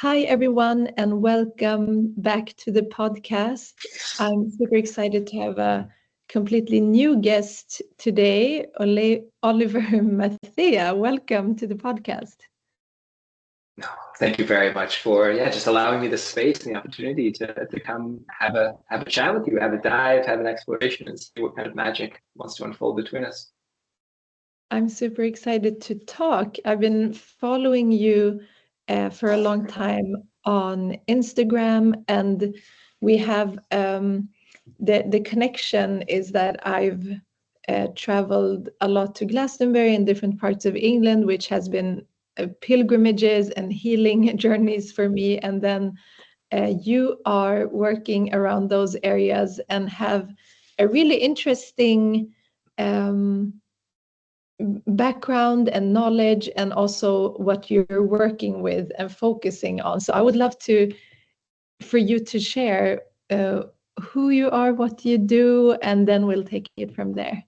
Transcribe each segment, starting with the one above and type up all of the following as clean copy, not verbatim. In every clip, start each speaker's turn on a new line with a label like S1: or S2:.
S1: Hi, everyone, and welcome back to the podcast. I'm super excited to have a completely new guest today, Oliver Mathea. Welcome to the podcast.
S2: No, thank you very much for just allowing me the space and the opportunity to come have a chat with you, have a dive, have an exploration, and see what kind of magic wants to unfold between us.
S1: I'm super excited to talk. I've been following you for a long time on Instagram, and we have the connection is that I've traveled a lot to Glastonbury in different parts of England, which has been pilgrimages and healing journeys for me. And then you are working around those areas and have a really interesting background and knowledge, and also what you're working with and focusing on. So I would love for you to share who you are, what you do, and then we'll take it from there.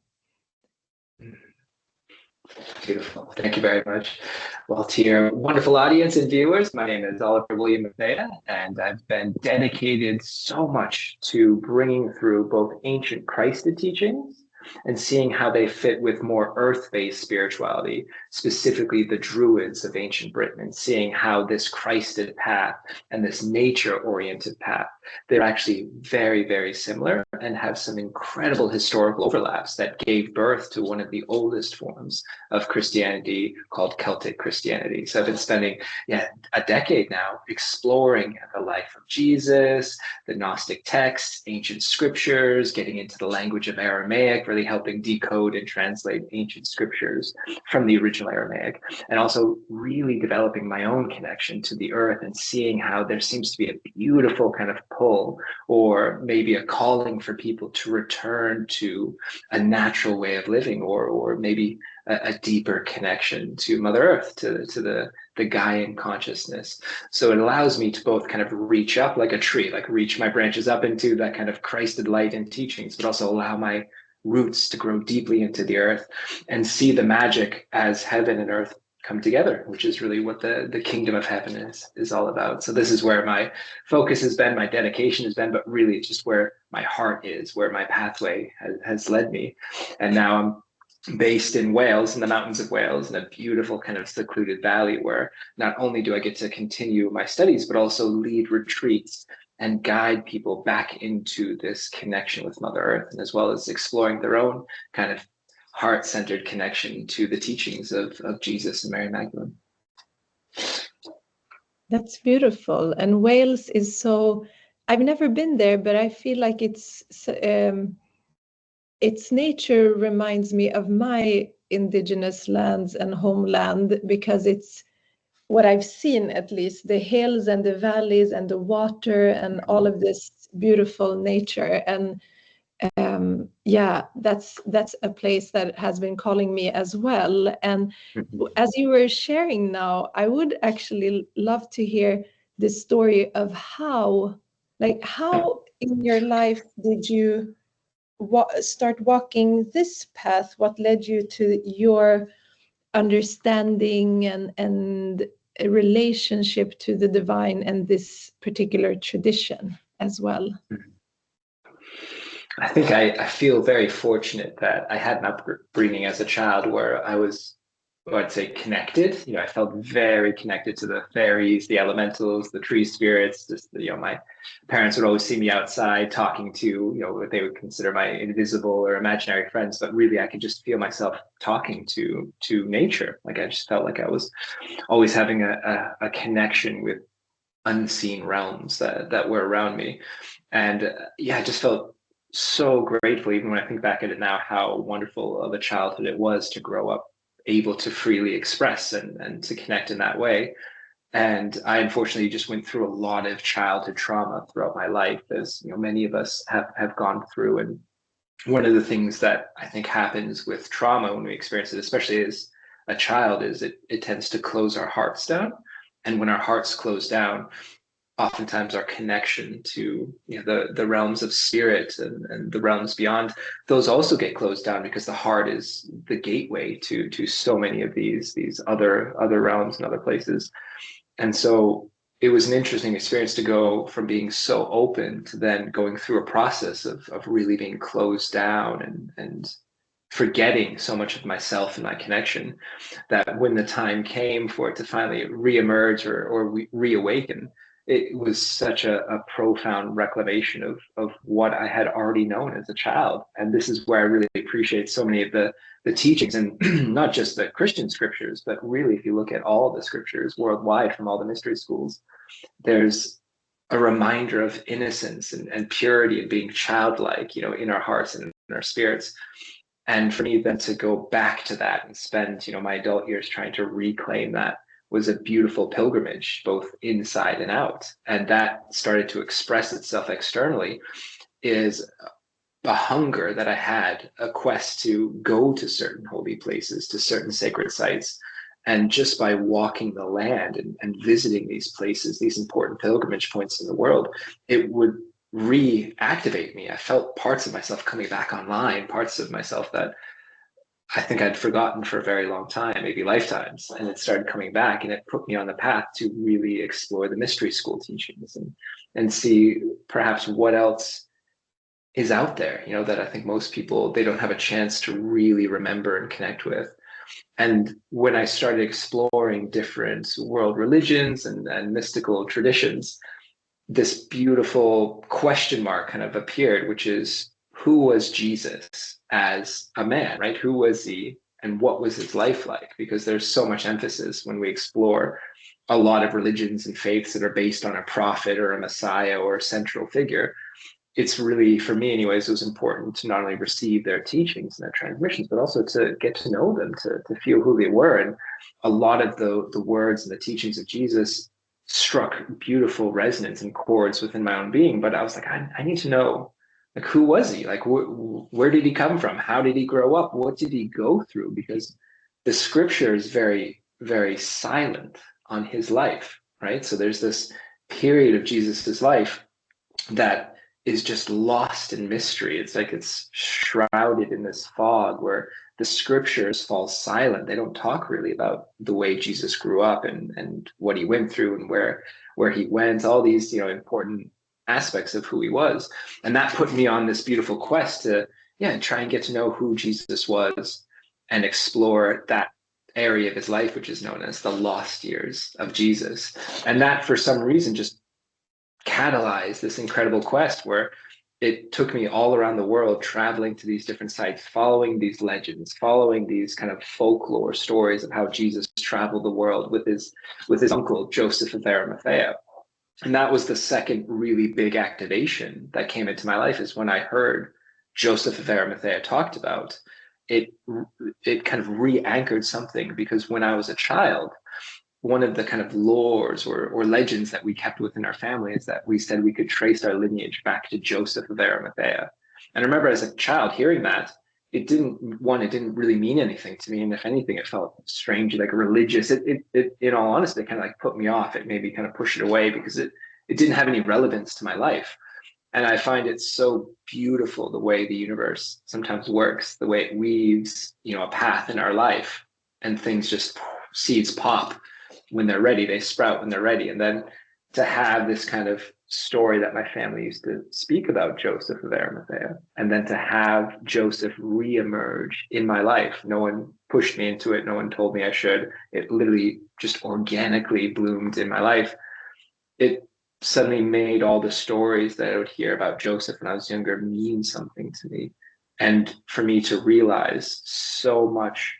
S2: Beautiful. Thank you very much. Well, to your wonderful audience and viewers, my name is Oliver William Mathea, and I've been dedicated so much to bringing through both ancient Christed teachings and seeing how they fit with more earth-based spirituality, specifically the Druids of ancient Britain, and seeing how this Christed path and this nature-oriented path, they're actually very, very similar and have some incredible historical overlaps that gave birth to one of the oldest forms of Christianity called Celtic Christianity. So I've been spending a decade now exploring the life of Jesus, the Gnostic texts, ancient scriptures, getting into the language of Aramaic, really helping decode and translate ancient scriptures from the original Aramaic, and also really developing my own connection to the earth and seeing how there seems to be a beautiful kind of pull, or maybe a calling for people to return to a natural way of living, or maybe a deeper connection to Mother Earth, to the Gaian consciousness. So it allows me to both kind of reach up like a tree, like reach my branches up into that kind of Christed light and teachings, but also allow my roots to grow deeply into the earth and see the magic as heaven and earth come together, which is really what the kingdom of heaven is all about. So this is where my focus has been, my dedication has been, but really it's just where my heart is, where my pathway has led me. And now I'm based in Wales, in the mountains of Wales, in a beautiful kind of secluded valley where not only do I get to continue my studies, but also lead retreats and guide people back into this connection with Mother Earth, and as well as exploring their own kind of heart-centered connection to the teachings of Jesus and Mary Magdalene.
S1: That's beautiful. And Wales is so, I've never been there, but I feel like its nature reminds me of my indigenous lands and homeland, because it's what I've seen, at least, the hills and the valleys and the water and all of this beautiful nature. And that's a place that has been calling me as well. And as you were sharing now, I would actually love to hear the story of how in your life did you start walking this path? What led you to your understanding and a relationship to the divine and this particular tradition as well?
S2: I think I feel very fortunate that I had an upbringing as a child where I was, I'd say, connected. I felt very connected to the fairies, the elementals, the tree spirits. Just my parents would always see me outside talking to what they would consider my invisible or imaginary friends, but really I could just feel myself talking to nature. Like I just felt like I was always having a connection with unseen realms that were around me, and I just felt so grateful, even when I think back at it now, how wonderful of a childhood it was to grow up able to freely express and to connect in that way. And I unfortunately just went through a lot of childhood trauma throughout my life, as many of us have gone through. And one of the things that I think happens with trauma when we experience it, especially as a child, is it tends to close our hearts down. And when our hearts close down, oftentimes our connection to the realms of spirit and the realms beyond, those also get closed down, because the heart is the gateway to so many of these other realms and other places. And so it was an interesting experience to go from being so open to then going through a process of really being closed down and forgetting so much of myself and my connection, that when the time came for it to finally reemerge or reawaken, it was such a profound reclamation of what I had already known as a child. And this is where I really appreciate so many of the teachings, and not just the Christian scriptures, but really, if you look at all the scriptures worldwide from all the mystery schools, there's a reminder of innocence and purity and being childlike, in our hearts and in our spirits. And for me then to go back to that and spend, my adult years trying to reclaim that was a beautiful pilgrimage, both inside and out. And that started to express itself externally is a hunger that I had, a quest to go to certain holy places, to certain sacred sites. And just by walking the land and visiting these places, these important pilgrimage points in the world, it would reactivate me. I felt parts of myself coming back online, parts of myself that I think I'd forgotten for a very long time, maybe lifetimes. And it started coming back, and it put me on the path to really explore the mystery school teachings and see perhaps what else is out there, that I think most people, they don't have a chance to really remember and connect with. And when I started exploring different world religions and mystical traditions, this beautiful question mark kind of appeared, which is, who was Jesus as a man, right? Who was he and what was his life like? Because there's so much emphasis when we explore a lot of religions and faiths that are based on a prophet or a messiah or a central figure. It's really, for me anyways, it was important to not only receive their teachings and their transmissions, but also to get to know them, to feel who they were. And a lot of the words and the teachings of Jesus struck beautiful resonance and chords within my own being. But I was like, I need to know, like, who was he? Like, where did he come from? How did he grow up? What did he go through? Because the scripture is very, very silent on his life, right? So there's this period of Jesus's life that is just lost in mystery. It's like it's shrouded in this fog where the scriptures fall silent. They don't talk really about the way Jesus grew up and what he went through and where he went, all these, important aspects of who he was. And that put me on this beautiful quest to, try and get to know who Jesus was and explore that area of his life, which is known as the lost years of Jesus. And that, for some reason, just catalyzed this incredible quest where it took me all around the world, traveling to these different sites, following these legends, following these kind of folklore stories of how Jesus traveled the world with his uncle, Joseph of Arimathea. And that was the second really big activation that came into my life, is when I heard Joseph of Arimathea talked about. It kind of re-anchored something, because when I was a child, one of the kind of lores or legends that we kept within our family is that we said we could trace our lineage back to Joseph of Arimathea. And I remember as a child hearing that, it didn't really mean anything to me. And if anything, it felt strange, like religious. It in all honesty, kind of like put me off. It made me kind of push it away because it didn't have any relevance to my life. And I find it so beautiful the way the universe sometimes works, the way it weaves, a path in our life, and things just, seeds pop when they're ready, they sprout when they're ready. And then to have this kind of story that my family used to speak about Joseph of Arimathea, and then to have Joseph reemerge in my life. No one pushed me into it. No one told me I should. It literally just organically bloomed in my life. It suddenly made all the stories that I would hear about Joseph when I was younger mean something to me. And for me to realize so much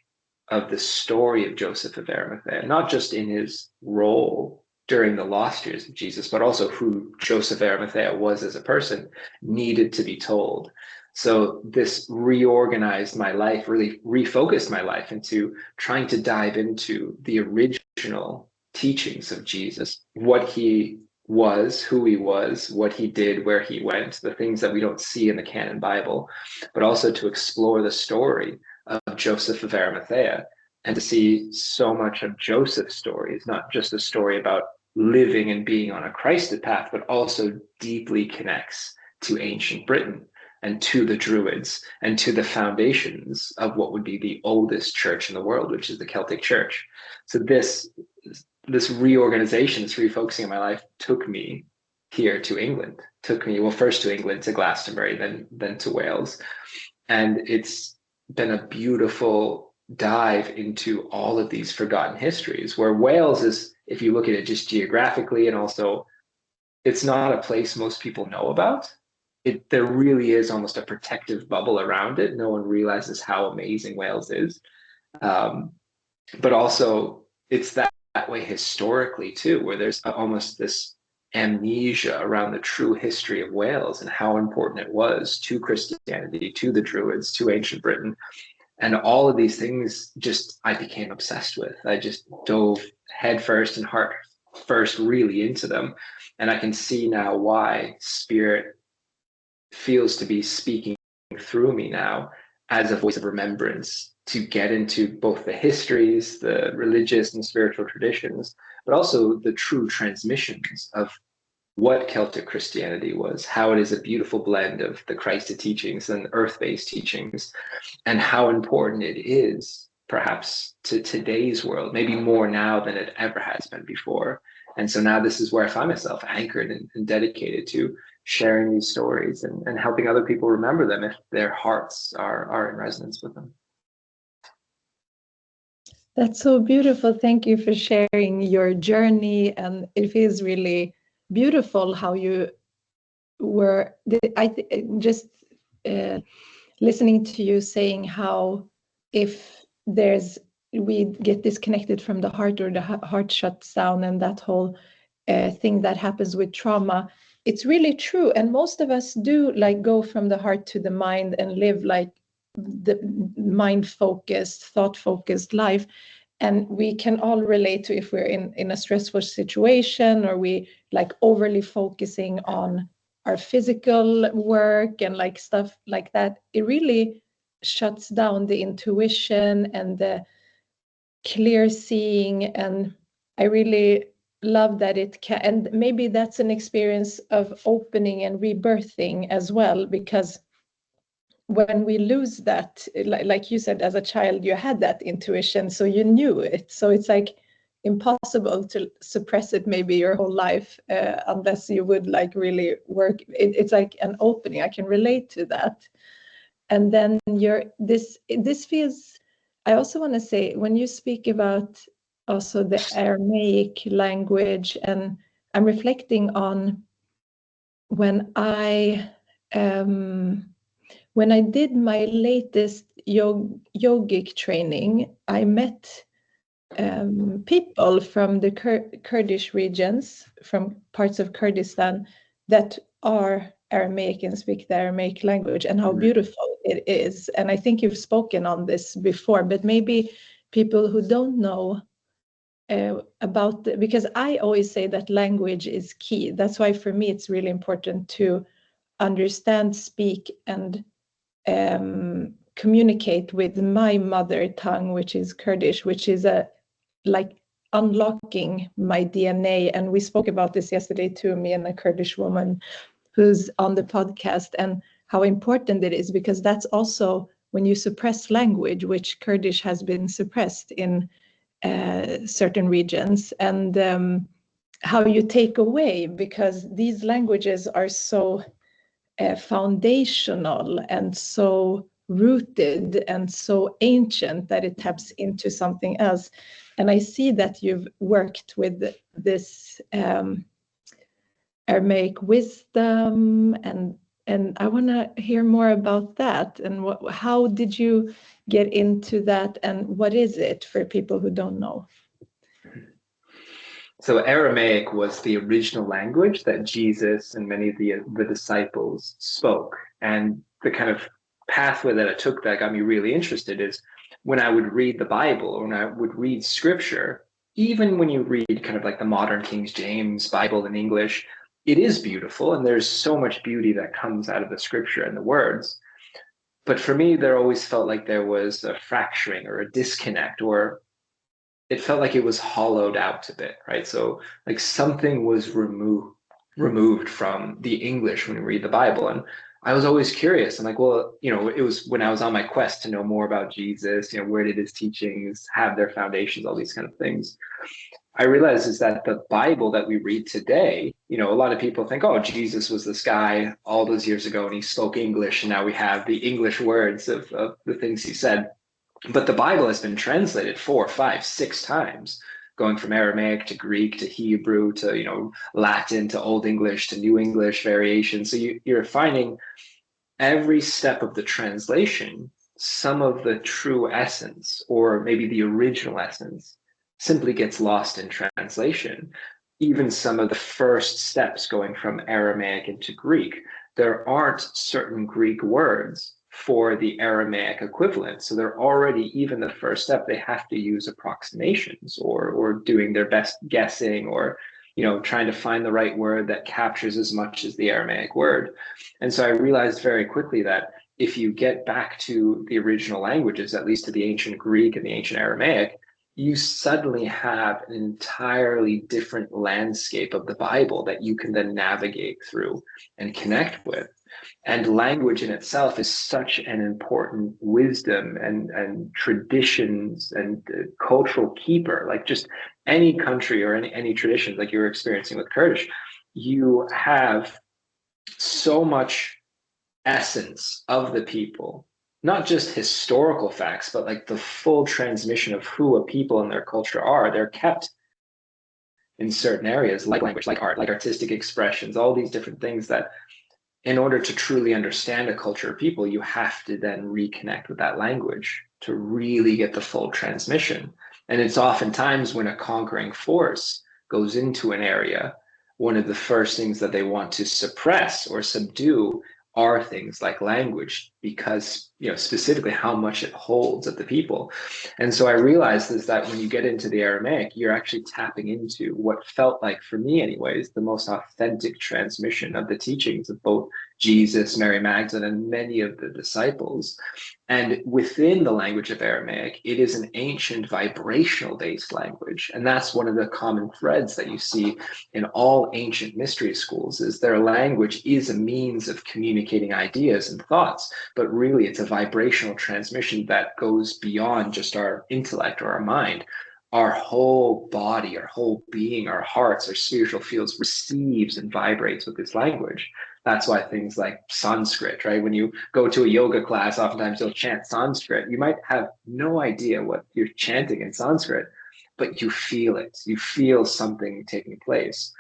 S2: of the story of Joseph of Arimathea, not just in his role during the lost years of Jesus, but also who Joseph of Arimathea was as a person, needed to be told. So this reorganized my life, really refocused my life into trying to dive into the original teachings of Jesus, what he was, who he was, what he did, where he went, the things that we don't see in the canon Bible, but also to explore the story of Joseph of Arimathea, and to see so much of Joseph's story is not just a story about living and being on a Christed path, but also deeply connects to ancient Britain and to the Druids and to the foundations of what would be the oldest church in the world, which is the Celtic Church. So this this reorganization, this refocusing of my life took me here to England. Took me, well, first to England, to Glastonbury, then to Wales. And it's been a beautiful dive into all of these forgotten histories, where Wales is, if you look at it just geographically, and also it's not a place most people know about. There really is almost a protective bubble around it. No one realizes how amazing Wales is. But also it's that way historically too, where there's almost this amnesia around the true history of Wales and how important it was to Christianity, to the Druids, to ancient Britain. And all of these things just, I became obsessed with. I just dove headfirst and heart first really into them. And I can see now why Spirit feels to be speaking through me now as a voice of remembrance, to get into both the histories, the religious and spiritual traditions, but also the true transmissions of what Celtic Christianity was, how it is a beautiful blend of the Christed teachings and earth-based teachings, and how important it is perhaps to today's world, maybe more now than it ever has been before. And so now this is where I find myself anchored and dedicated to sharing these stories and helping other people remember them if their hearts are in resonance with them.
S1: That's so beautiful. Thank you for sharing your journey. And it feels really beautiful how you were, just listening to you saying how if we get disconnected from the heart, or the heart shuts down, and that whole thing that happens with trauma, it's really true. And most of us do like go from the heart to the mind and live like the mind focused, thought focused life. And we can all relate to if we're in a stressful situation, or we like overly focusing on our physical work and like stuff like that. It really shuts down the intuition and the clear seeing. And I really love that it can, and maybe that's an experience of opening and rebirthing as well, because when we lose that, like you said, as a child, you had that intuition, so you knew it. So it's like impossible to suppress it maybe your whole life, unless you would like really work. It's like an opening. I can relate to that. And then this feels, I also want to say, when you speak about also the Aramaic language, and I'm reflecting on when I did my latest yogic training, I met people from the Kurdish regions, from parts of Kurdistan, that are Aramaic and speak the Aramaic language, and how beautiful it is. And I think you've spoken on this before, but maybe people who don't know about because I always say that language is key. That's why for me it's really important to understand, speak, and communicate with my mother tongue, which is Kurdish, which is like unlocking my DNA. And we spoke about this yesterday too, me and a Kurdish woman who's on the podcast, and how important it is, because that's also when you suppress language, which Kurdish has been suppressed in certain regions, and how you take away, because these languages are so foundational and so rooted and so ancient that it taps into something else. And I see that you've worked with this Aramaic wisdom, and I want to hear more about that. And how did you get into that, and what is it for people who don't know?
S2: So Aramaic was the original language that Jesus and many of the disciples spoke. And the kind of pathway that I took that got me really interested is when I would read the Bible, or when I would read scripture, even when you read kind of like the modern King James Bible in English, it is beautiful. And there's so much beauty that comes out of the scripture and the words. But for me, there always felt like there was a fracturing or a disconnect, or it felt like it was hollowed out a bit, right? So like something was removed from the English when you read the Bible. And I was always curious. I'm like, well, it was when I was on my quest to know more about Jesus, where did his teachings have their foundations, all these kind of things. I realized is that the Bible that we read today, a lot of people think, oh, Jesus was this guy all those years ago and he spoke English, and now we have the English words of the things he said. But the Bible has been translated 4, 5, 6 times, going from Aramaic to Greek to Hebrew to, Latin to Old English to New English variations. So you're finding every step of the translation, some of the true essence, or maybe the original essence, simply gets lost in translation. Even some of the first steps going from Aramaic into Greek, there aren't certain Greek words for the Aramaic equivalent. So they're already, even the first step, they have to use approximations or doing their best guessing, or trying to find the right word that captures as much as the Aramaic word. And so I realized very quickly that if you get back to the original languages, at least to the ancient Greek and the ancient Aramaic, you suddenly have an entirely different landscape of the Bible that you can then navigate through and connect with. And language in itself is such an important wisdom and traditions and cultural keeper. Like just any country or any tradition, like you were experiencing with Kurdish, you have so much essence of the people, not just historical facts, but like the full transmission of who a people and their culture are. They're kept in certain areas, like language, like art, like artistic expressions, all these different things that in order to truly understand a culture of people, you have to then reconnect with that language to really get the full transmission. And it's oftentimes when a conquering force goes into an area, one of the first things that they want to suppress or subdue are things like language, because specifically how much it holds of the people. And so I realized is that when you get into the Aramaic, you're actually tapping into what felt like, for me anyways, the most authentic transmission of the teachings of both Jesus, Mary Magdalene, and many of the disciples. And within the language of Aramaic, it is an ancient vibrational based language. And that's one of the common threads that you see in all ancient mystery schools, is their language is a means of communicating ideas and thoughts, but really it's a vibrational transmission that goes beyond just our intellect or our mind. Our whole body, our whole being, our hearts, our spiritual fields receives and vibrates with this language. That's why things like Sanskrit, right? When you go to a yoga class, oftentimes you'll chant Sanskrit. You might have no idea what you're chanting in Sanskrit, but you feel it. You feel something taking place.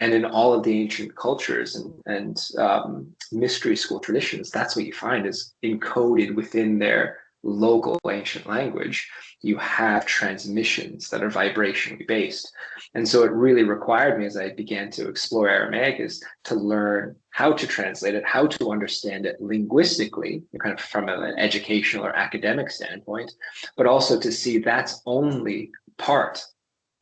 S2: And in all of the ancient cultures and mystery school traditions, that's what you find is encoded within their local ancient language. You have transmissions that are vibrationally based. And so it really required me, as I began to explore Aramaic, is to learn how to translate it, how to understand it linguistically, kind of from an educational or academic standpoint, but also to see that's only part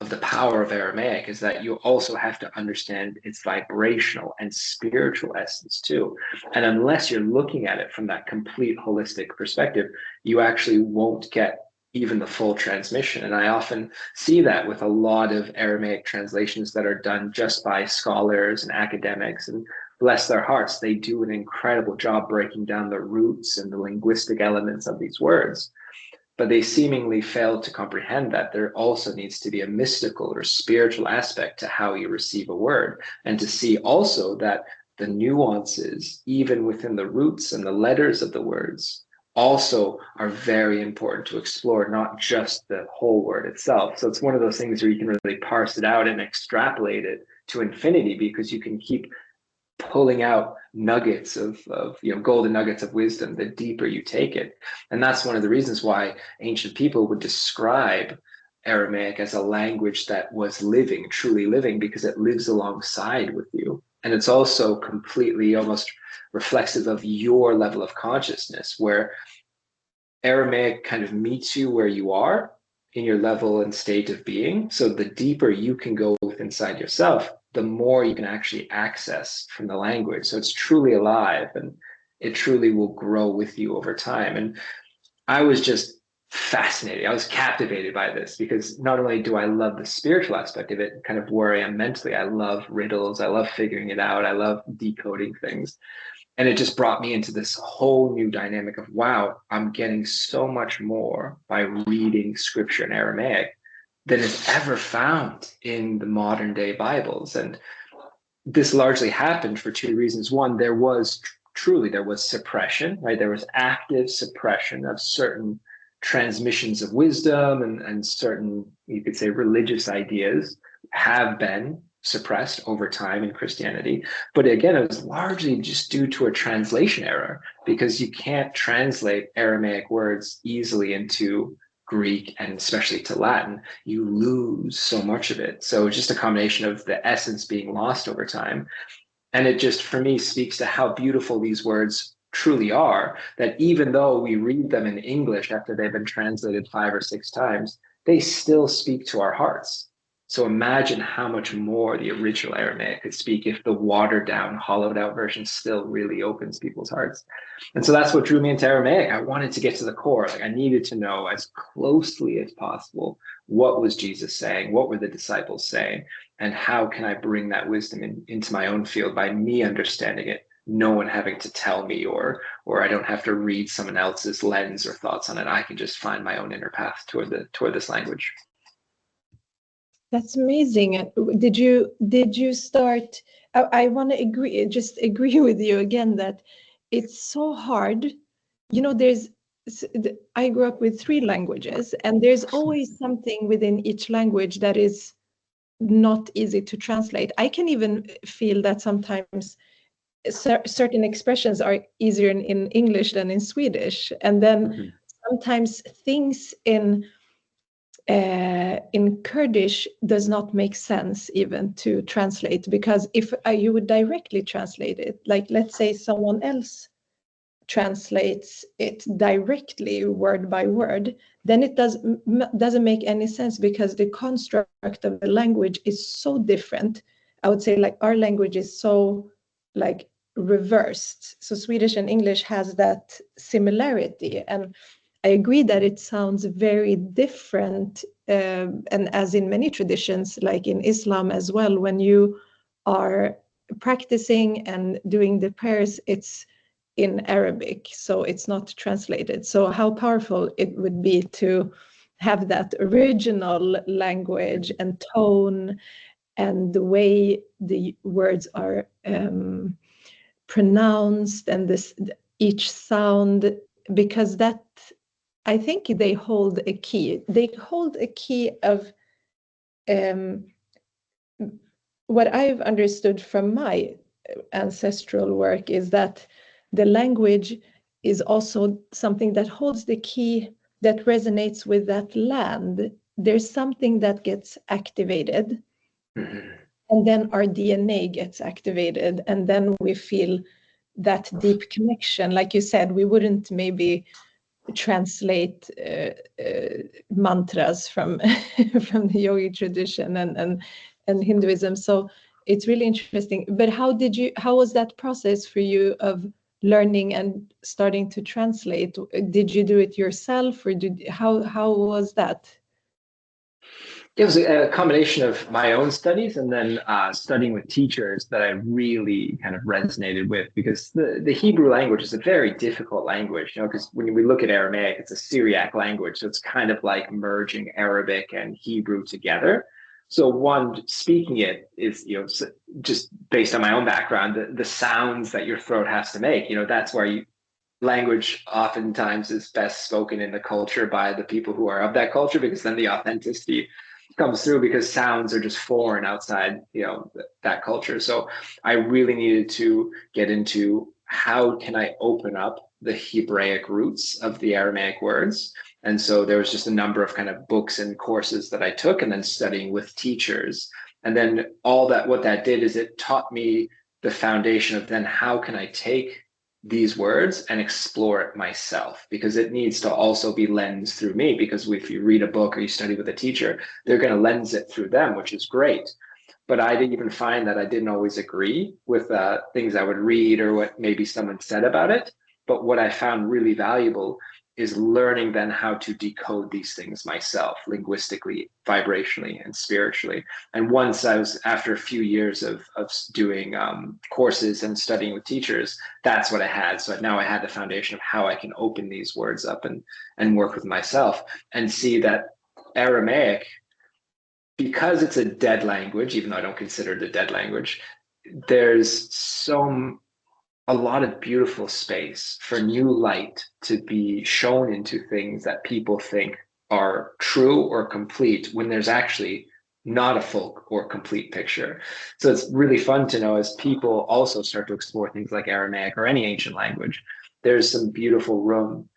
S2: of the power of Aramaic, is that you also have to understand its vibrational and spiritual essence too. And unless you're looking at it from that complete holistic perspective, you actually won't get even the full transmission. And I often see that with a lot of Aramaic translations that are done just by scholars and academics, and bless their hearts, they do an incredible job breaking down the roots and the linguistic elements of these words. But they seemingly fail to comprehend that there also needs to be a mystical or spiritual aspect to how you receive a word, and to see also that the nuances, even within the roots and the letters of the words, also are very important to explore, not just the whole word itself. So it's one of those things where you can really parse it out and extrapolate it to infinity, because you can keep pulling out nuggets of golden nuggets of wisdom the deeper you take it. And that's one of the reasons why ancient people would describe Aramaic as a language that was living, truly living, because it lives alongside with you. And it's also completely almost reflexive of your level of consciousness, where Aramaic kind of meets you where you are in your level and state of being. So the deeper you can go inside yourself, the more you can actually access from the language. So it's truly alive, and it truly will grow with you over time. And I was just fascinated. I was captivated by this, because not only do I love the spiritual aspect of it, kind of where I am mentally, I love riddles, I love figuring it out, I love decoding things. And it just brought me into this whole new dynamic of, wow, I'm getting so much more by reading scripture in Aramaic than is ever found in the modern day Bibles. And this largely happened for two reasons. One, there was suppression, right? There was active suppression of certain transmissions of wisdom, and certain, you could say, religious ideas have been suppressed over time in Christianity. But again, it was largely just due to a translation error, because you can't translate Aramaic words easily into Greek and especially to Latin. You lose so much of it. So it's just a combination of the essence being lost over time. And it just, for me, speaks to how beautiful these words truly are, that even though we read them in English after they've been translated 5 or 6 times, they still speak to our hearts. So imagine how much more the original Aramaic could speak if the watered down, hollowed out version still really opens people's hearts. And so that's what drew me into Aramaic. I wanted to get to the core. Like, I needed to know as closely as possible, what was Jesus saying? What were the disciples saying? And how can I bring that wisdom into my own field by me understanding it, no one having to tell me, or I don't have to read someone else's lens or thoughts on it. I can just find my own inner path toward this language.
S1: That's amazing. Did you start? I want to agree with you again that it's so hard. You know, I grew up with 3 languages, and there's always something within each language that is not easy to translate. I can even feel that sometimes certain expressions are easier in English than in Swedish, and then sometimes things in Kurdish does not make sense even to translate, because if you would directly translate it, like let's say someone else translates it directly word by word, then it doesn't make any sense, because the construct of the language is so different. I would say, like, our language is so, like, reversed. So Swedish and English has that similarity, and I agree that it sounds very different, and as in many traditions, like in Islam as well, when you are practicing and doing the prayers, it's in Arabic, so it's not translated. So how powerful it would be to have that original language and tone and the way the words are pronounced, and each sound, because that, I think they hold a key. They hold a key of what I've understood from my ancestral work is that the language is also something that holds the key, that resonates with that land. There's something that gets activated, and then our DNA gets activated, and then we feel that deep connection. Like you said, we wouldn't maybe translate mantras from from the yogic tradition and Hinduism. So it's really interesting. But how was that process for you of learning and starting to translate? Did you do it yourself, or how was that?
S2: It was a combination of my own studies and then studying with teachers that I really kind of resonated with, because the Hebrew language is a very difficult language, because when we look at Aramaic, it's a Syriac language. So it's kind of like merging Arabic and Hebrew together. So one, speaking it is, just based on my own background, the sounds that your throat has to make, that's where language oftentimes is best spoken in the culture by the people who are of that culture, because then the authenticity comes through, because sounds are just foreign outside that culture. So I really needed to get into, how can I open up the Hebraic roots of the Aramaic words. And so there was just a number of kind of books and courses that I took, and then studying with teachers. And then what that did is it taught me the foundation of then, how can I take these words and explore it myself, because it needs to also be lensed through me, because if you read a book or you study with a teacher, they're going to lens it through them, which is great. But I didn't even find that I didn't always agree with things I would read or what maybe someone said about it. But what I found really valuable is learning then how to decode these things myself, linguistically, vibrationally, and spiritually. And once I was, after a few years of doing courses and studying with teachers, that's what I had. So now I had the foundation of how I can open these words up and work with myself, and see that Aramaic because it's a dead language, even though I don't consider it a dead language, there's a lot of beautiful space for new light to be shown into things that people think are true or complete when there's actually not a full or complete picture. So it's really fun to know as people also start to explore things like Aramaic or any ancient language, there's some beautiful room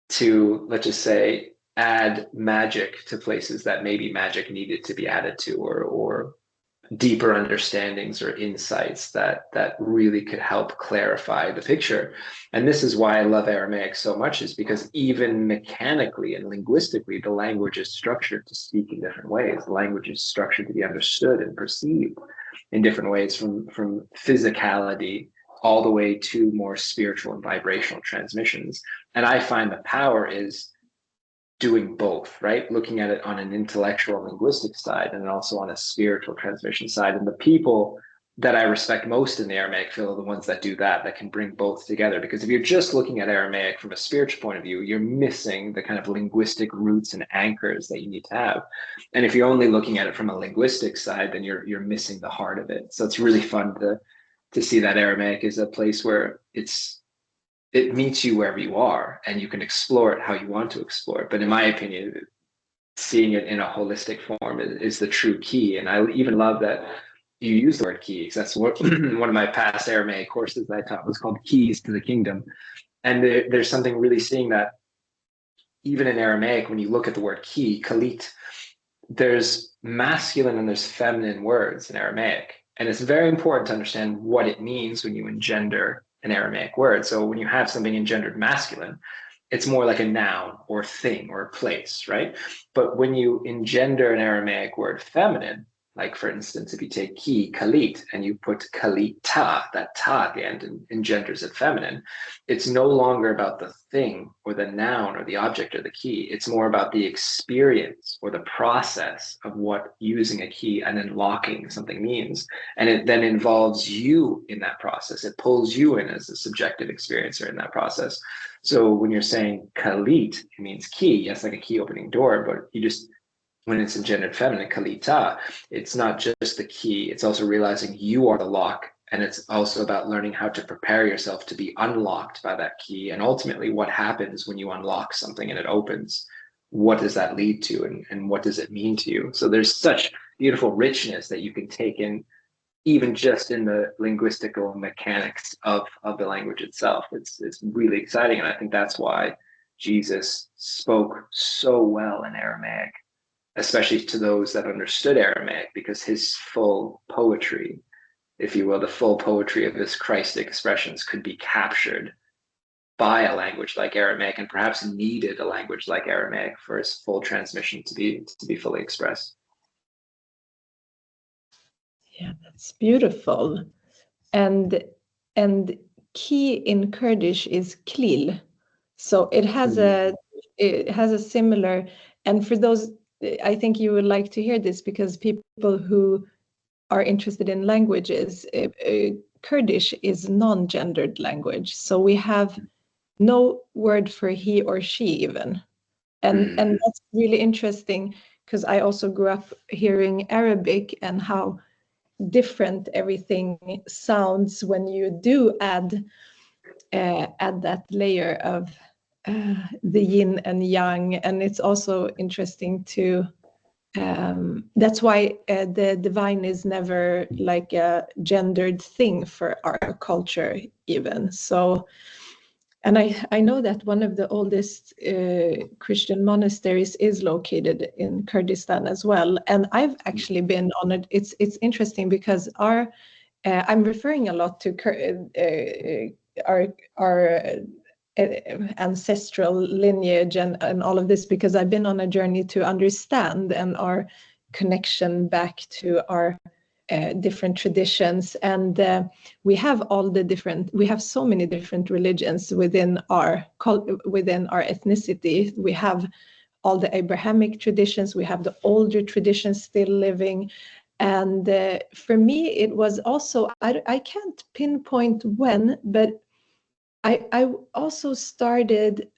S2: to, let's just say, add magic to places that maybe magic needed to be added to, or deeper understandings or insights that really could help clarify the picture. And this is why I love Aramaic so much, is because even mechanically and linguistically, the language is structured to speak in different ways. The language is structured to be understood and perceived in different ways, from physicality all the way to more spiritual and vibrational transmissions. And I find the power is doing both, right? Looking at it on an intellectual linguistic side and also on a spiritual transmission side. And the people that I respect most in the Aramaic field are the ones that do that can bring both together. Because if you're just looking at Aramaic from a spiritual point of view, you're missing the kind of linguistic roots and anchors that you need to have. And if you're only looking at it from a linguistic side, then you're missing the heart of it. So it's really fun to see that Aramaic is a place where it meets you wherever you are, and you can explore it how you want to explore it. But in my opinion, seeing it in a holistic form is the true key. And I even love that you use the word key, because that's what one of my past Aramaic courses that I taught was called Keys to the Kingdom. And there's something really seeing that even in Aramaic, when you look at the word key, kalit, there's masculine and there's feminine words in Aramaic. And it's very important to understand what it means when you engender an Aramaic word. So when you have something engendered masculine, it's more like a noun or thing or place, right? But when you engender an Aramaic word feminine, like for instance, if you take ki, kalit, and you put kalita, that ta at the end, and engenders it feminine, it's no longer about the thing or the noun or the object or the key. It's more about the experience or the process of what using a key and unlocking something means. And it then involves you in that process. It pulls you in as a subjective experiencer in that process. So when you're saying kalit, it means key. Yes, like a key opening door, but you just, when it's engendered feminine, kalita, it's not just the key, it's also realizing you are the lock. And it's also about learning how to prepare yourself to be unlocked by that key. And ultimately, what happens when you unlock something and it opens? What does that lead to? And what does it mean to you? So there's such beautiful richness that you can take in, even just in the linguistical mechanics of the language itself. It's really exciting. And I think that's why Jesus spoke so well in Aramaic, especially to those that understood Aramaic, because his full poetry, if you will, the full poetry of his Christic expressions could be captured by a language like Aramaic, and perhaps needed a language like Aramaic for his full transmission to be fully expressed.
S1: Yeah, that's beautiful. And key in Kurdish is klil. So it has a similar, and for those, I think you would like to hear this, because people who are interested in languages, Kurdish is non-gendered language. So we have no word for he or she even. And that's really interesting, because I also grew up hearing Arabic and how different everything sounds when you do add that layer of the yin and yang. And it's also interesting to that's why the divine is never like a gendered thing for our culture even. So, and I know that one of the oldest Christian monasteries is located in Kurdistan as well. And I've actually been on it. It's interesting because I'm referring a lot to our ancestral lineage and all of this, because I've been on a journey to understand and our connection back to our different traditions. And we have so many different religions within our ethnicity. We have all the Abrahamic traditions, we have the older traditions still living. And for me, it was also, I can't pinpoint when, but I started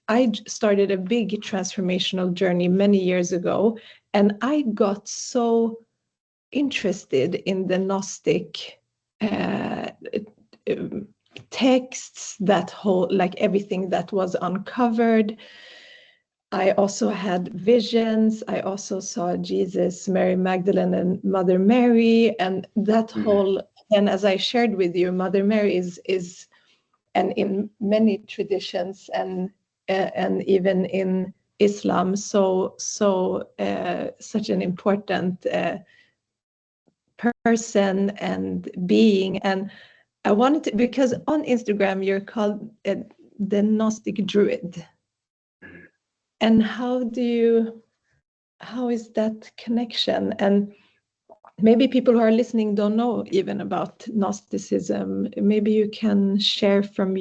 S1: a big transformational journey many years ago, And I got so interested in the Gnostic texts, that whole, like everything that was uncovered. I also had visions. I also saw Jesus, Mary Magdalene, and Mother Mary, and that whole. And as I shared with you, Mother Mary is, and in many traditions, and even in Islam, such an important person and being. And I wanted to, because on Instagram you're called the Gnostic Druid. And how is that connection? And maybe people who are listening don't know even about Gnosticism. Maybe you can share from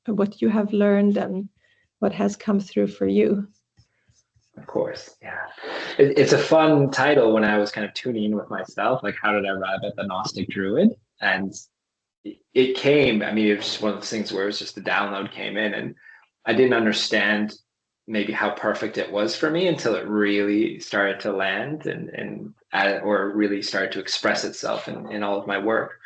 S1: what you have learned and what has come through for you.
S2: Of course, yeah. It's a fun title. When I was kind of tuning in with myself, like, how did I arrive at the Gnostic Druid? And it came, I mean, it was just one of those things where it was just the download came in, and I didn't understand maybe how perfect it was for me until it really started to land or really started to express itself in all of my work.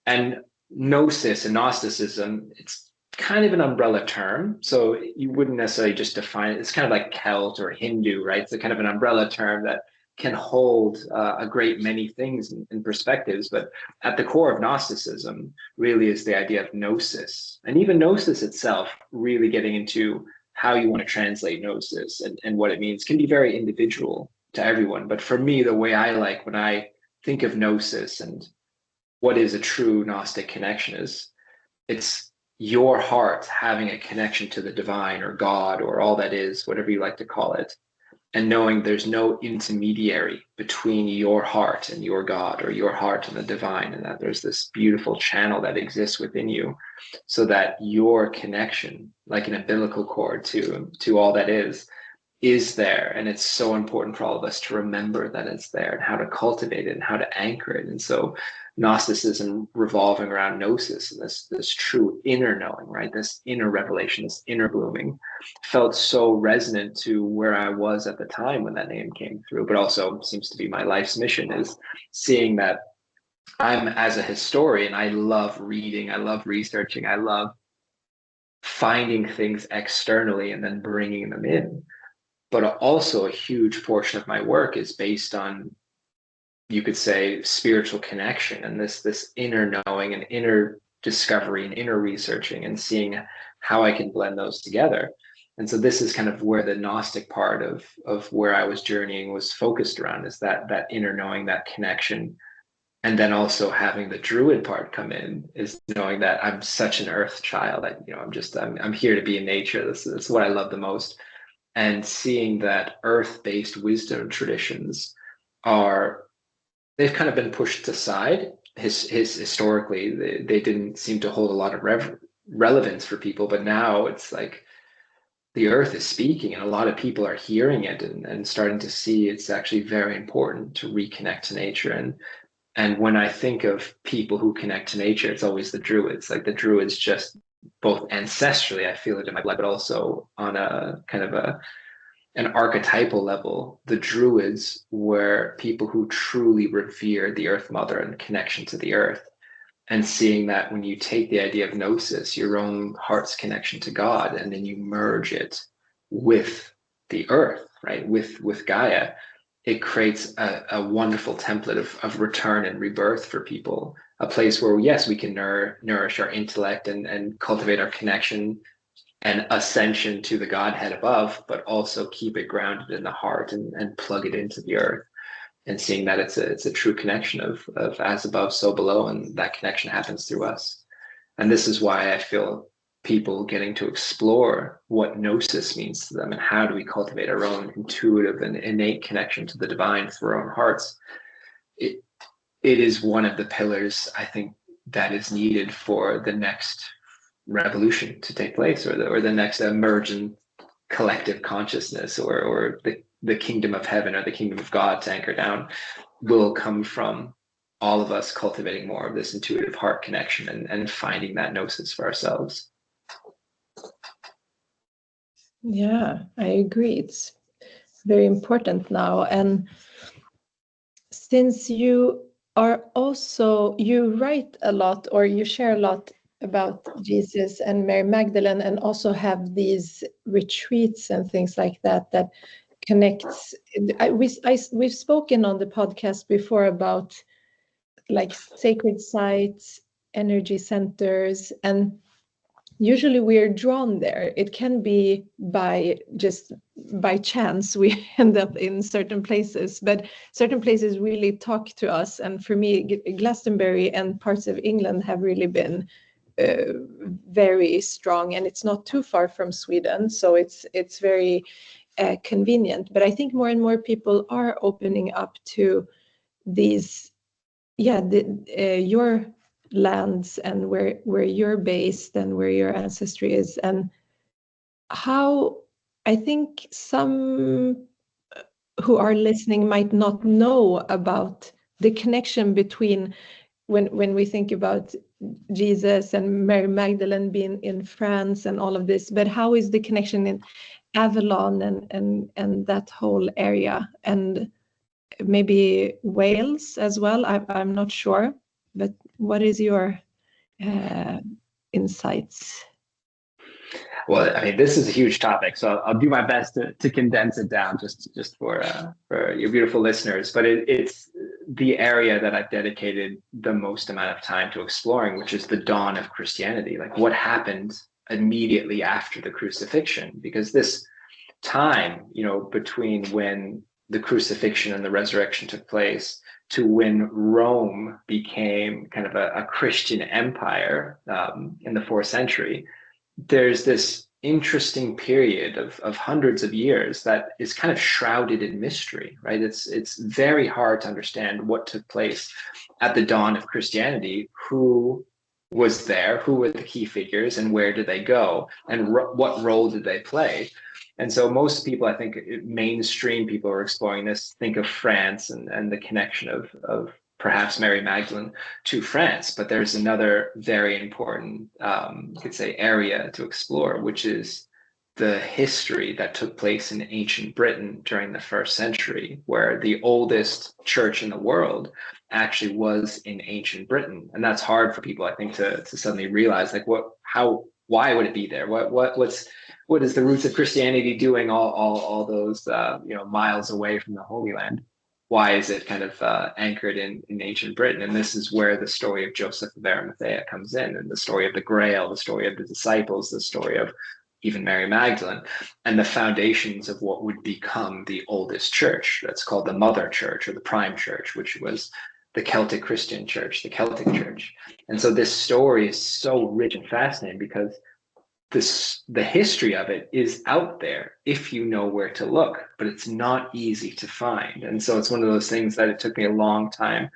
S2: And Gnosis and Gnosticism, it's kind of an umbrella term. So you wouldn't necessarily just define it. It's kind of like Celt or Hindu, right? It's a kind of an umbrella term that can hold a great many things and perspectives. But at the core of Gnosticism really is the idea of Gnosis. And even Gnosis itself, really getting into how you want to translate Gnosis and what it means, can be very individual to everyone. But for me, the way I like, when I think of Gnosis and what is a true Gnostic connection, is it's your heart having a connection to the divine or God or all that is, whatever you like to call it, and knowing there's no intermediary between your heart and your God, or your heart and the divine, and that there's this beautiful channel that exists within you, so that your connection, like an umbilical cord to all that is there. And it's so important for all of us to remember that it's there, and how to cultivate it and how to anchor it. And so Gnosticism revolving around gnosis and this true inner knowing, right? This inner revelation, this inner blooming, felt so resonant to where I was at the time when that name came through, but also seems to be my life's mission, is seeing that I'm, as a historian, I love reading, I love researching, I love finding things externally and then bringing them in. But also a huge portion of my work is based on, you could say, spiritual connection and this inner knowing and inner discovery and inner researching, and seeing how I can blend those together. And so this is kind of where the Gnostic part of where I was journeying was focused around, is that inner knowing, that connection. And then also having the Druid part come in, is knowing that I'm such an earth child. I'm here to be in nature. This is what I love the most. And seeing that earth-based wisdom traditions they've kind of been pushed aside. Historically, they didn't seem to hold a lot of relevance for people, but now it's like the earth is speaking, and a lot of people are hearing it and starting to see it's actually very important to reconnect to nature. And when I think of people who connect to nature, it's always the Druids. Like, the Druids, just both ancestrally, I feel it in my blood, but also on a kind of an archetypal level, the Druids were people who truly revered the Earth Mother and connection to the earth. And seeing that when you take the idea of gnosis, your own heart's connection to God, and then you merge it with the earth, right, with Gaia, it creates a wonderful template of return and rebirth for people. A place where, yes, we can nourish our intellect and cultivate our connection and ascension to the Godhead above, but also keep it grounded in the heart and plug it into the earth, and seeing that it's a true connection of as above, so below, and that connection happens through us. And this is why I feel people getting to explore what gnosis means to them, and how do we cultivate our own intuitive and innate connection to the divine through our own hearts. It is one of the pillars, I think, that is needed for the next revolution to take place, or the next emergent collective consciousness, or the kingdom of heaven or the kingdom of God to anchor down, will come from all of us cultivating more of this intuitive heart connection and finding that gnosis for ourselves.
S1: Yeah, I agree. very important now. And since you are also, you write a lot, or you share a lot about Jesus and Mary Magdalene, and also have these retreats and things like that that connects. We've spoken on the podcast before about like sacred sites, energy centers, and usually we're drawn there. It can be by chance we end up in certain places, but certain places really talk to us. And for me, Glastonbury and parts of England have really been very strong, and it's not too far from Sweden, so it's very convenient. But I think more and more people are opening up to these, your lands and where you're based and where your ancestry is, and how I think some who are listening might not know about the connection between when we think about Jesus and Mary Magdalene being in France and all of this, but how is the connection in Avalon and that whole area, and maybe Wales as well? I'm not sure, but what is your insights?
S2: Well, I mean, this is a huge topic, so I'll do my best to condense it down just for your beautiful listeners. But it's the area that I've dedicated the most amount of time to exploring, which is the dawn of Christianity, like what happened immediately after the crucifixion. Because this time, between when the crucifixion and the resurrection took place to when Rome became kind of a Christian empire in the 4th century, there's this interesting period of hundreds of years that is kind of shrouded in mystery, right? It's very hard to understand what took place at the dawn of Christianity, who was there, who were the key figures, and where did they go, and what role did they play. And so most people, I think mainstream people are exploring this, think of France and the connection of perhaps Mary Magdalene to France. But there's another very important, you could say, area to explore, which is the history that took place in ancient Britain during the 1st century, where the oldest church in the world actually was in ancient Britain. And that's hard for people, I think, to suddenly realize, like, why would it be there? What is the roots of Christianity doing all those miles away from the Holy Land? Why is it kind of anchored in ancient Britain? And this is where the story of Joseph of Arimathea comes in, and the story of the Grail, the story of the disciples, the story of even Mary Magdalene, and the foundations of what would become the oldest church. That's called the Mother Church, or the Prime Church, which was the Celtic Christian Church, the Celtic Church. And so this story is so rich and fascinating because the history of it is out there if you know where to look, but it's not easy to find. And so it's one of those things that it took me a long time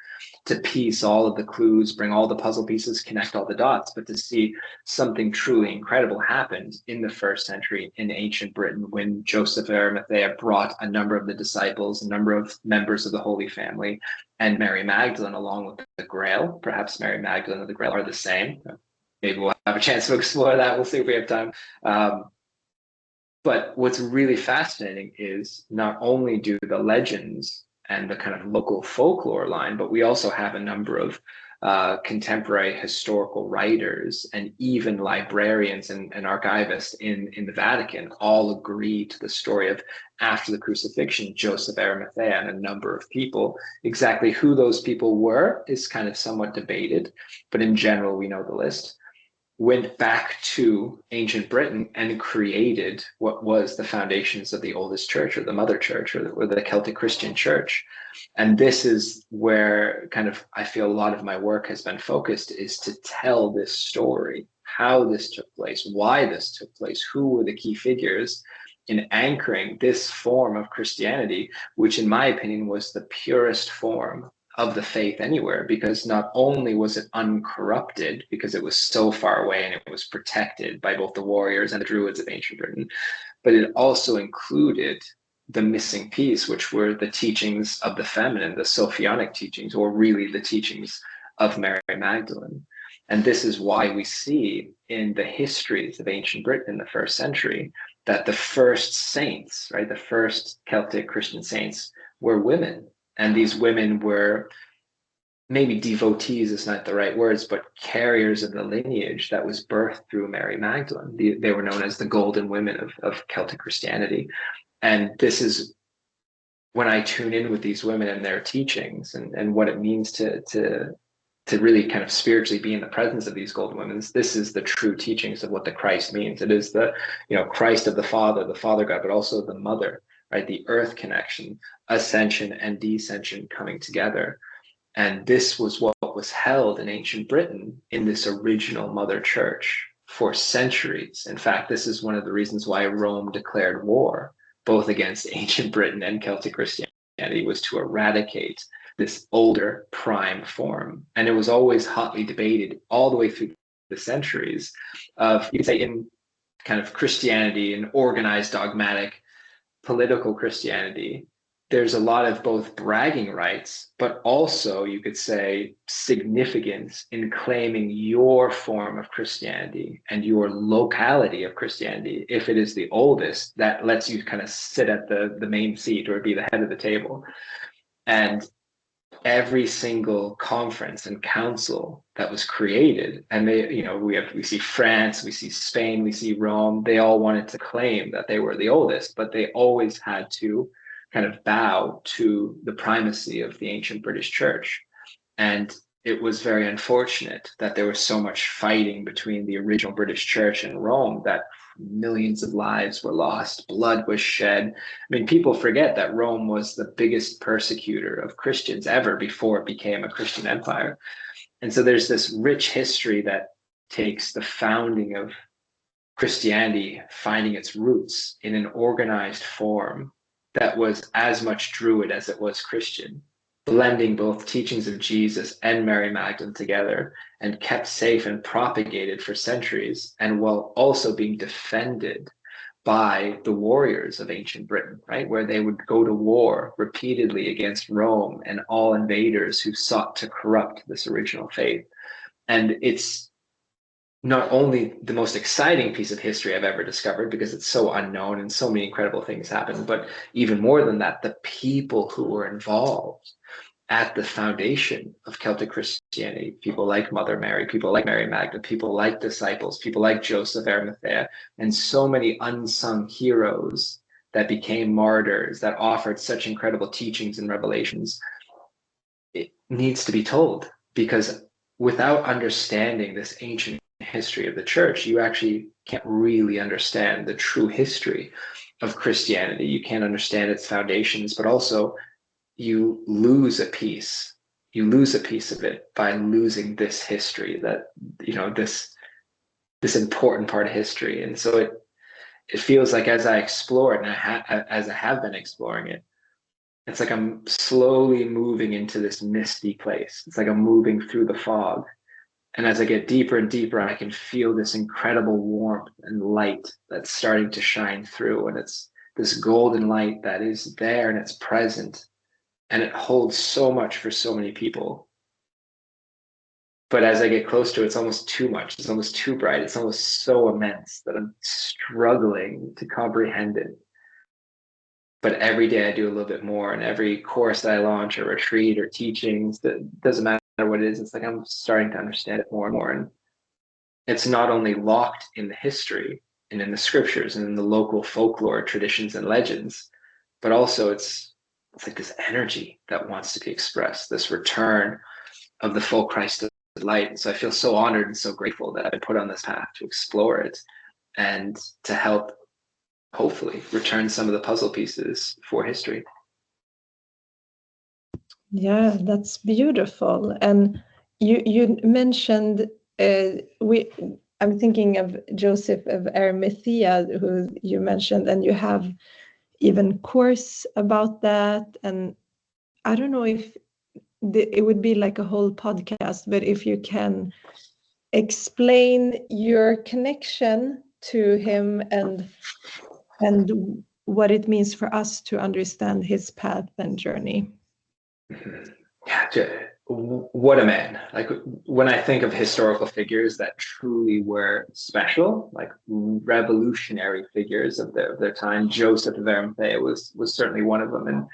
S2: to piece all of the clues, bring all the puzzle pieces, connect all the dots, but to see something truly incredible happened in the 1st century in ancient Britain when Joseph of Arimathea brought a number of the disciples, a number of members of the Holy Family, and Mary Magdalene along with the Grail. Perhaps Mary Magdalene and the Grail are the same. Maybe we'll have a chance to explore that. We'll see if we have time. But what's really fascinating is not only do the legends and the kind of local folklore line, but we also have a number of contemporary historical writers and even librarians and archivists in the Vatican all agree to the story of, after the crucifixion, Joseph of Arimathea and a number of people. Exactly who those people were is kind of somewhat debated, but in general, we know the list. Went back to ancient Britain and created what was the foundations of the oldest church, or the Mother Church, or the Celtic Christian Church. And this is where kind of I feel a lot of my work has been focused, is to tell this story, how this took place, why this took place, who were the key figures in anchoring this form of Christianity, which in my opinion was the purest form of the faith anywhere, because not only was it uncorrupted because it was so far away and it was protected by both the warriors and the Druids of ancient Britain, but it also included the missing piece, which were the teachings of the feminine, the Sophionic teachings, or really the teachings of Mary Magdalene. And this is why we see in the histories of ancient Britain in the 1st century that the first saints, right, the first Celtic Christian saints were women. And these women were, maybe devotees is not the right words, but carriers of the lineage that was birthed through Mary Magdalene. They were known as the golden women of Celtic Christianity. And this is when I tune in with these women and their teachings and what it means to really kind of spiritually be in the presence of these golden women. This is the true teachings of what the Christ means. It is the, Christ of the Father God, but also the Mother, right? The earth connection, ascension and descension coming together. And this was what was held in ancient Britain in this original Mother Church for centuries. In fact, this is one of the reasons why Rome declared war, both against ancient Britain and Celtic Christianity, was to eradicate this older prime form. And it was always hotly debated all the way through the centuries of, you could say, in kind of Christianity and organized dogmatic political Christianity, there's a lot of both bragging rights, but also, you could say, significance in claiming your form of Christianity and your locality of Christianity. If it is the oldest, that lets you kind of sit at the main seat or be the head of the table. And every single conference and council that was created, and we see France, we see Spain, we see Rome, they all wanted to claim that they were the oldest, but they always had to kind of bow to the primacy of the ancient British Church. And it was very unfortunate that there was so much fighting between the original British Church and Rome that millions of lives were lost, blood was shed. I mean, people forget that Rome was the biggest persecutor of Christians ever before it became a Christian empire. And so there's this rich history that takes the founding of Christianity, finding its roots in an organized form that was as much Druid as it was Christian, blending both teachings of Jesus and Mary Magdalene together, and kept safe and propagated for centuries, and while also being defended by the warriors of ancient Britain, right? Where they would go to war repeatedly against Rome and all invaders who sought to corrupt this original faith. And it's not only the most exciting piece of history I've ever discovered, because it's so unknown and so many incredible things happen, but even more than that, the people who were involved at the foundation of Celtic Christianity, people like Mother Mary, people like Mary Magdalene, people like disciples, people like Joseph of Arimathea, and so many unsung heroes that became martyrs, that offered such incredible teachings and revelations. It needs to be told, because without understanding this ancient history of the church, you actually can't really understand the true history of Christianity. You can't understand its foundations, but also you lose a piece of it by losing this history, that this important part of history. And so it feels like, as I explore it, and as I have been exploring it, it's like I'm slowly moving into this misty place. It's like I'm moving through the fog. And as I get deeper and deeper, I can feel this incredible warmth and light that's starting to shine through. And it's this golden light that is there and it's present. And it holds so much for so many people. But as I get close to it, it's almost too much. It's almost too bright. It's almost so immense that I'm struggling to comprehend it. But every day I do a little bit more, and every course that I launch, or retreat, or teachings, that doesn't matter what it is, it's like I'm starting to understand it more and more. And it's not only locked in the history and in the scriptures and in the local folklore, traditions, and legends, but also it's like this energy that wants to be expressed, this return of the full Christ of light. And so I feel so honored and so grateful that I've been put on this path to explore it and to help, hopefully, return some of the puzzle pieces for history.
S1: Yeah, that's beautiful. And you mentioned I'm thinking of Joseph of Arimathea, who you mentioned, and you have even course about that. And I don't know if it would be like a whole podcast, but if you can explain your connection to him and what it means for us to understand his path and journey.
S2: Yeah, what a man. Like when I think of historical figures that truly were special, like revolutionary figures of their time, Joseph of Arimathea was certainly one of them. And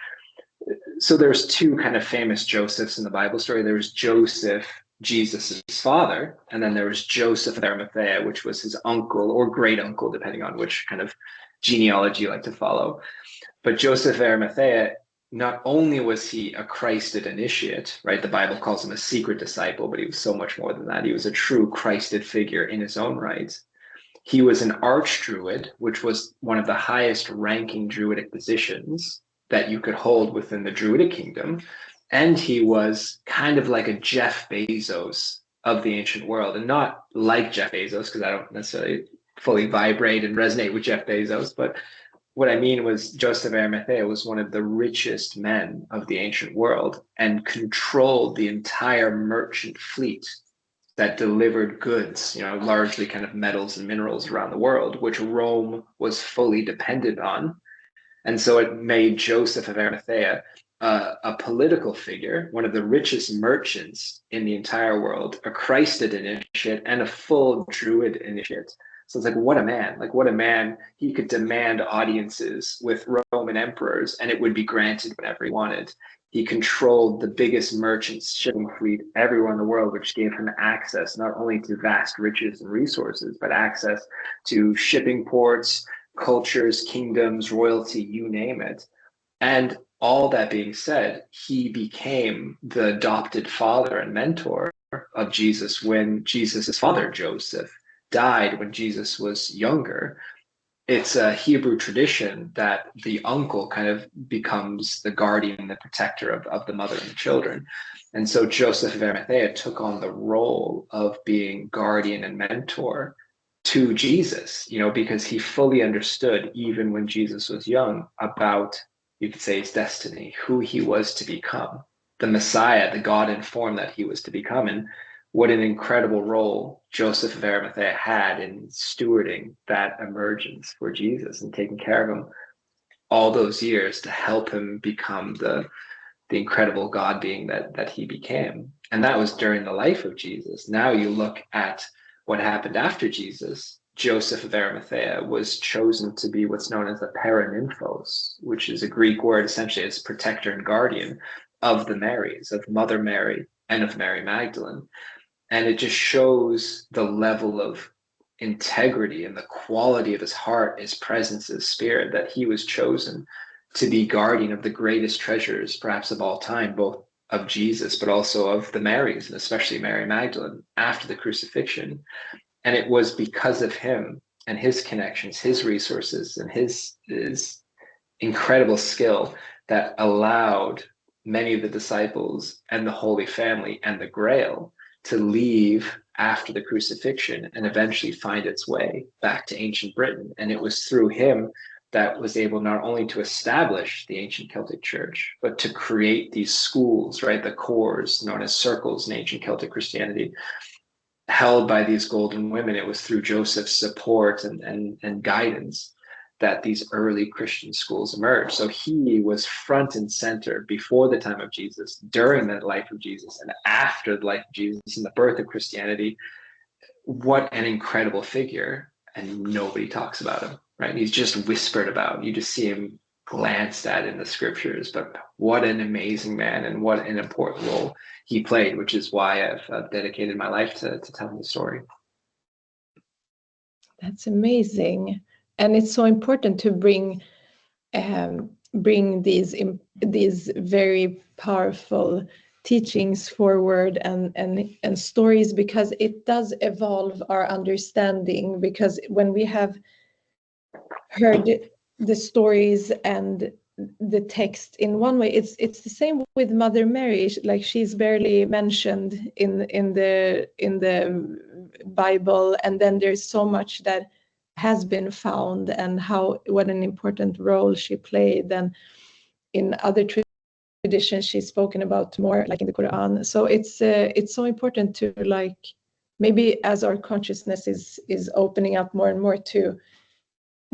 S2: so there's two kind of famous Josephs in the Bible story. There was Joseph, Jesus's father, and then there was Joseph of Arimathea, which was his uncle or great uncle, depending on which kind of genealogy you like to follow. But Joseph of Arimathea, not only was he a Christed initiate, right? The Bible calls him a secret disciple, but he was so much more than that. He was a true Christed figure in his own right. He was an archdruid, which was one of the highest ranking Druidic positions that you could hold within the Druidic kingdom. And he was kind of like a Jeff Bezos of the ancient world, and not like Jeff Bezos, because I don't necessarily fully vibrate and resonate with Jeff Bezos, but what I mean was Joseph of Arimathea was one of the richest men of the ancient world and controlled the entire merchant fleet that delivered goods, largely kind of metals and minerals around the world, which Rome was fully dependent on. And so it made Joseph of Arimathea a political figure, one of the richest merchants in the entire world, a Christed initiate, and a full Druid initiate. So it's like, what a man, he could demand audiences with Roman emperors and it would be granted whenever he wanted. He controlled the biggest merchant shipping fleet everywhere in the world, which gave him access not only to vast riches and resources, but access to shipping ports, cultures, kingdoms, royalty, you name it. And all that being said, he became the adopted father and mentor of Jesus when Jesus' father, Joseph, died when Jesus was younger. It's a Hebrew tradition that the uncle kind of becomes the guardian, the protector of the mother and the children. And so Joseph of Arimathea took on the role of being guardian and mentor to Jesus, because he fully understood, even when Jesus was young, about, you could say, his destiny, who he was to become, the Messiah, the God in form that he was to become. And what an incredible role Joseph of Arimathea had in stewarding that emergence for Jesus and taking care of him all those years to help him become the incredible God being that he became. And that was during the life of Jesus. Now you look at what happened after Jesus. Joseph of Arimathea was chosen to be what's known as the paranymphos, which is a Greek word, essentially as protector and guardian of the Marys, of Mother Mary and of Mary Magdalene. And it just shows the level of integrity and the quality of his heart, his presence, his spirit, that he was chosen to be guardian of the greatest treasures, perhaps of all time, both of Jesus, but also of the Marys, and especially Mary Magdalene after the crucifixion. And it was because of him and his connections, his resources, and his incredible skill that allowed many of the disciples and the Holy Family and the Grail to leave after the crucifixion and eventually find its way back to ancient Britain. And it was through him that was able not only to establish the ancient Celtic Church, but to create these schools, right? The cores known as circles in ancient Celtic Christianity, held by these golden women. It was through Joseph's support and guidance that these early Christian schools emerged. So he was front and center before the time of Jesus, during the life of Jesus, and after the life of Jesus and the birth of Christianity. What an incredible figure. And nobody talks about him, right? He's just whispered about. You just see him glanced at in the scriptures, but what an amazing man and what an important role he played, which is why I've dedicated my life to telling the story.
S1: That's amazing. And it's so important to bring these very powerful teachings forward and stories, because it does evolve our understanding. Because when we have heard the stories and the text in one way, it's the same with Mother Mary. Like, she's barely mentioned in the Bible, and then there's so much that has been found, and what an important role she played. And in other traditions, she's spoken about more, like in the Quran. So it's so important to, like, maybe as our consciousness is opening up more and more, to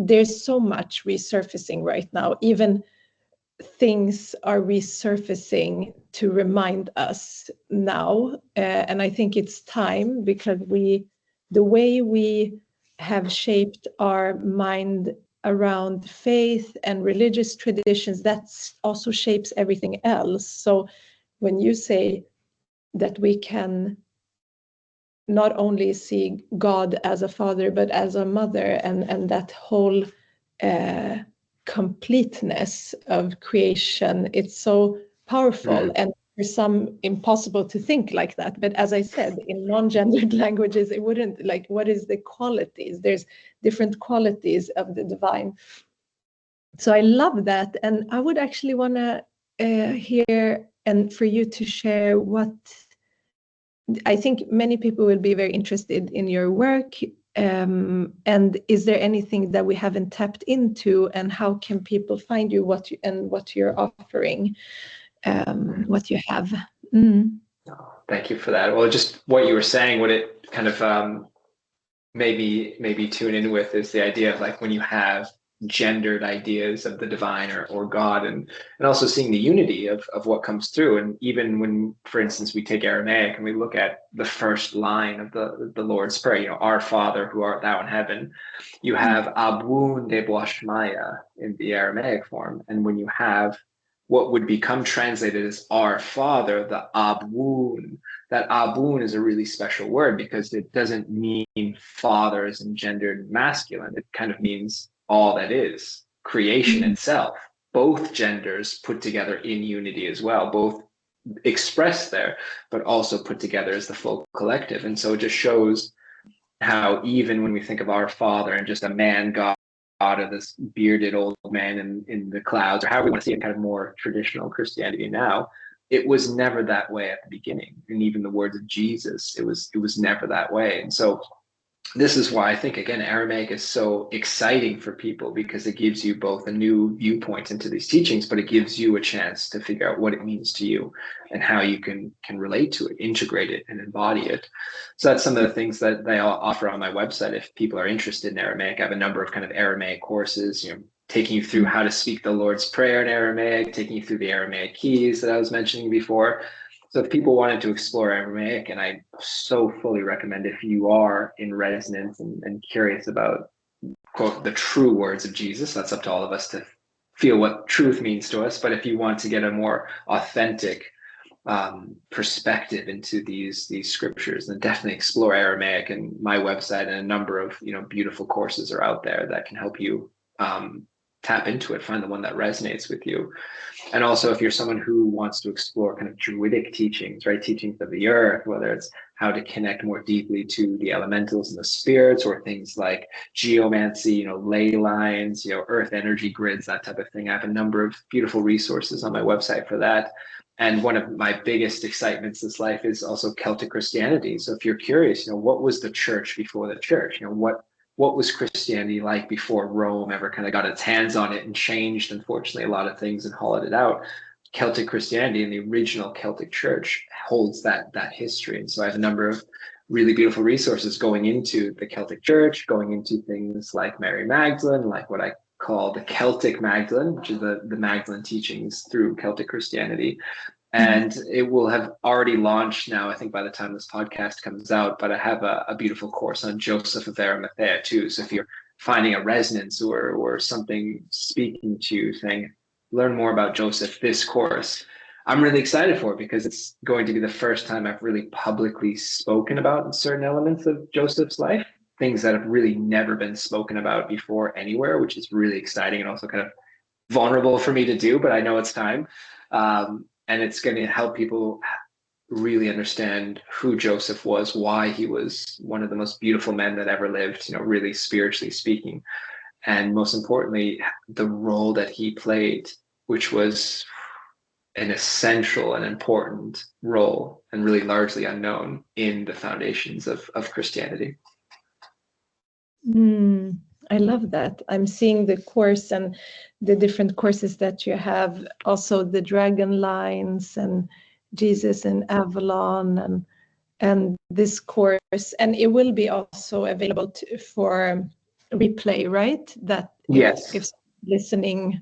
S1: there's so much resurfacing right now, even things are resurfacing to remind us now. And I think it's time, because the way we have shaped our mind around faith and religious traditions, that also shapes everything else. So when you say that we can not only see God as a father, but as a mother, and that whole completeness of creation, it's so powerful. And for some, impossible to think like that. But as I said, in non-gendered languages, it wouldn't, like, what is the qualities? There's different qualities of the divine. So I love that. And I would actually want to hear, and for you to share what, I think many people will be very interested in your work. And is there anything that we haven't tapped into, and how can people find you, what you're offering, what you have?
S2: Oh, thank you for that. Well, just what you were saying, what it kind of maybe tune in with is the idea of like when you have gendered ideas of the divine or God, and also seeing the unity of what comes through. And even when, for instance, we take Aramaic and we look at the first line of the Lord's Prayer, you know, Our Father who art thou in heaven, you have Abun de Boashmaya in the Aramaic form. And when you have what would become translated as Our Father, the Abun, that Abun is a really special word, because it doesn't mean father as in gendered masculine. It kind of means all that is, creation itself, both genders put together in unity as well, both expressed there, but also put together as the full collective. And so it just shows how even when we think of Our Father and just a man God, or this bearded old man in the clouds, or how we want to see it in kind of more traditional Christianity now, it was never that way at the beginning. And even the words of Jesus, it was never that way. And so this is why I think, again, Aramaic is so exciting for people, because it gives you both a new viewpoint into these teachings, but it gives you a chance to figure out what it means to you and how you can relate to it, integrate it, and embody it. So that's some of the things that they offer on my website. If people are interested in Aramaic, I have a number of kind of Aramaic courses, you know, taking you through how to speak the Lord's Prayer in Aramaic, taking you through the Aramaic keys that I was mentioning before. So if people wanted to explore Aramaic, and I so fully recommend, if you are in resonance and curious about, quote, the true words of Jesus, that's up to all of us to feel what truth means to us. But if you want to get a more authentic perspective into these scriptures, then definitely explore Aramaic. And my website and a number of, you know, beautiful courses are out there that can help you tap into it, find the one that resonates with you. And also, if you're someone who wants to explore kind of Druidic teachings, right, teachings of the earth, whether it's how to connect more deeply to the elementals and the spirits, or things like geomancy, you know, ley lines, you know, earth energy grids, that type of thing, I have a number of beautiful resources on my website for that. And one of my biggest excitements this life is also Celtic Christianity. So if you're curious, you know, what was the church before the church? You know, what was Christianity like before Rome ever kind of got its hands on it and changed, unfortunately, a lot of things and hollowed it out? Celtic Christianity and the original Celtic Church holds that history. And so I have a number of really beautiful resources going into the Celtic Church, going into things like Mary Magdalene, like what I call the Celtic Magdalene, which is the Magdalene teachings through Celtic Christianity. And it will have already launched now, I think, by the time this podcast comes out. But I have a beautiful course on Joseph of Arimathea too. So if you're finding a resonance or something speaking to you, saying, learn more about Joseph, this course, I'm really excited for it, because it's going to be the first time I've really publicly spoken about certain elements of Joseph's life, things that have really never been spoken about before anywhere, which is really exciting and also kind of vulnerable for me to do, but I know it's time. And it's going to help people really understand who Joseph was, why he was one of the most beautiful men that ever lived, you know, really spiritually speaking. And most importantly, the role that he played, which was an essential and important role, and really largely unknown in the foundations of Christianity.
S1: I love that. I'm seeing the course and the different courses that you have, also the dragon lines and Jesus in Avalon, and this course, and it will be also available for replay, right? That
S2: Yes.
S1: if listening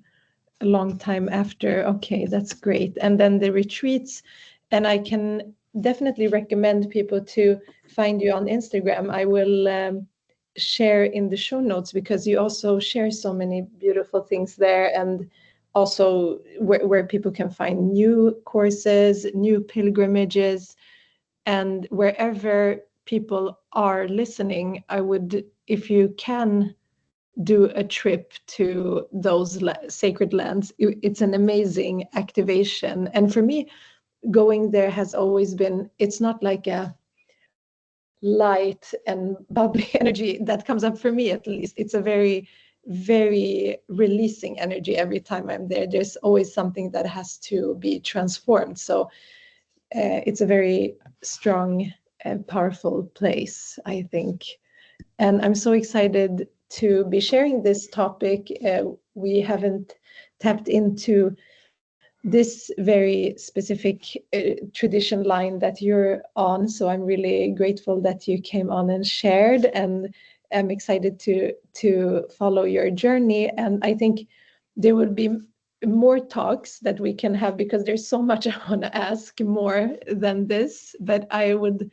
S1: a long time after. Okay, that's great. And then the retreats, and I can definitely recommend people to find you on Instagram. I will share in the show notes, because you also share so many beautiful things there, and also where people can find new courses, new pilgrimages, and wherever people are listening, I would, if you can, do a trip to those sacred lands. It's an amazing activation. And for me, going there has always been, it's not like a light and bubbly energy that comes up, for me at least. It's a very, very releasing energy every time I'm there. There's always something that has to be transformed. So it's a very strong and powerful place, I think. And I'm so excited to be sharing this topic. We haven't tapped into this very specific tradition line that you're on. So I'm really grateful that you came on and shared, and I'm excited to follow your journey. And I think there will be more talks that we can have, because there's so much I want to ask more than this, but I would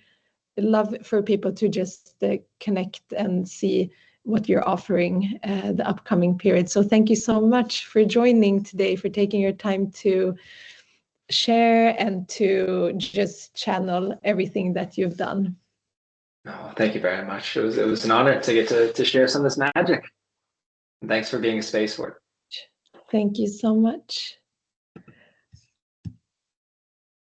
S1: love for people to just connect and see what you're offering the upcoming period. So thank you so much for joining today, for taking your time to share and to just channel everything that you've done.
S2: Oh, thank you very much. It was an honor to get to share some of this magic. And thanks for being a space for it.
S1: Thank you so much.